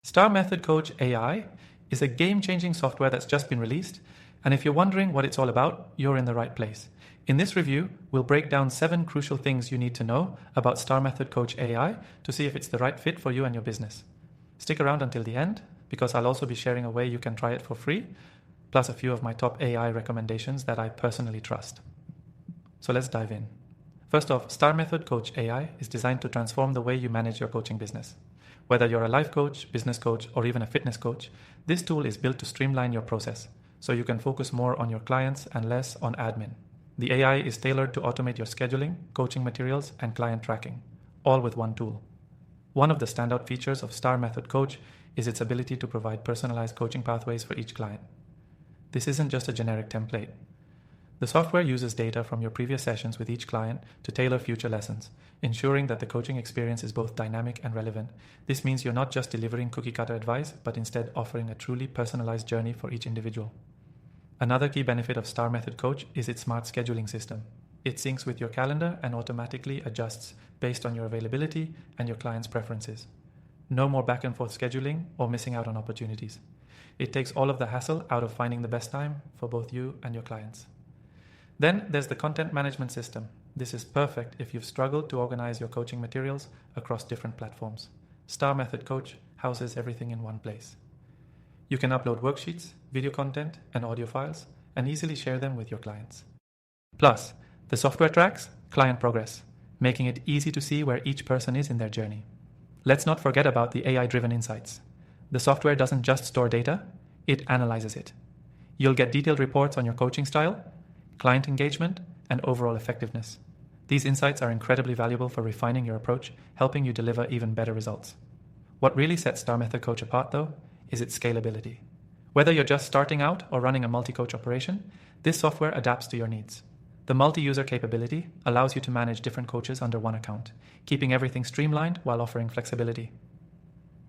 Star Method Coach AI is a game-changing software that's just been released, and if you're wondering what it's all about, you're in the right place. In this review, we'll break down 7 crucial things you need to know about Star Method Coach AI to see if it's the right fit for you and your business. Stick around until the end, because I'll also be sharing a way you can try it for free, plus a few of my top AI recommendations that I personally trust. So let's dive in. First off, Star Method Coach AI is designed to transform the way you manage your coaching business. Whether you're a life coach, business coach, or even a fitness coach, this tool is built to streamline your process, so you can focus more on your clients and less on admin. The AI is tailored to automate your scheduling, coaching materials, and client tracking, all with one tool. One of the standout features of Star Method Coach is its ability to provide personalized coaching pathways for each client. This isn't just a generic template. The software uses data from your previous sessions with each client to tailor future lessons, ensuring that the coaching experience is both dynamic and relevant. This means you're not just delivering cookie-cutter advice, but instead offering a truly personalized journey for each individual. Another key benefit of Star Method Coach is its smart scheduling system. It syncs with your calendar and automatically adjusts based on your availability and your client's preferences. No more back and forth scheduling or missing out on opportunities. It takes all of the hassle out of finding the best time for both you and your clients. Then there's the content management system. This is perfect if you've struggled to organize your coaching materials across different platforms. Star Method Coach houses everything in one place. You can upload worksheets, video content, and audio files, and easily share them with your clients. Plus, the software tracks client progress, making it easy to see where each person is in their journey. Let's not forget about the AI-driven insights. The software doesn't just store data, it analyzes it. You'll get detailed reports on your coaching style, client engagement, and overall effectiveness. These insights are incredibly valuable for refining your approach, helping you deliver even better results. What really sets Star Method Coach apart, though, is its scalability. Whether you're just starting out or running a multi-coach operation, this software adapts to your needs. The multi-user capability allows you to manage different coaches under one account, keeping everything streamlined while offering flexibility.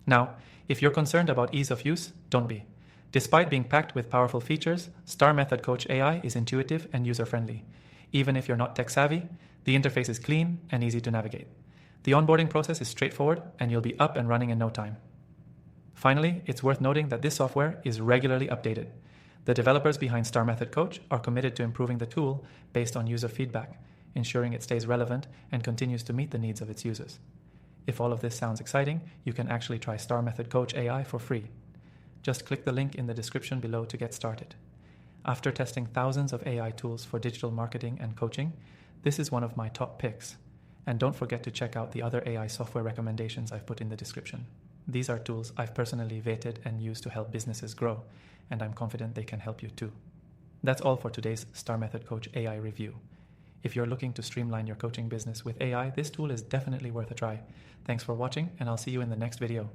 Now, if you're concerned about ease of use, don't be. Despite being packed with powerful features, Star Method Coach AI is intuitive and user-friendly. Even if you're not tech-savvy, the interface is clean and easy to navigate. The onboarding process is straightforward, and you'll be up and running in no time. Finally, it's worth noting that this software is regularly updated. The developers behind Star Method Coach are committed to improving the tool based on user feedback, ensuring it stays relevant and continues to meet the needs of its users. If all of this sounds exciting, you can actually try Star Method Coach AI for free. Just click the link in the description below to get started. After testing thousands of AI tools for digital marketing and coaching, this is one of my top picks. And don't forget to check out the other AI software recommendations I've put in the description. These are tools I've personally vetted and used to help businesses grow, and I'm confident they can help you too. That's all for today's Star Method Coach AI review. If you're looking to streamline your coaching business with AI, this tool is definitely worth a try. Thanks for watching, and I'll see you in the next video.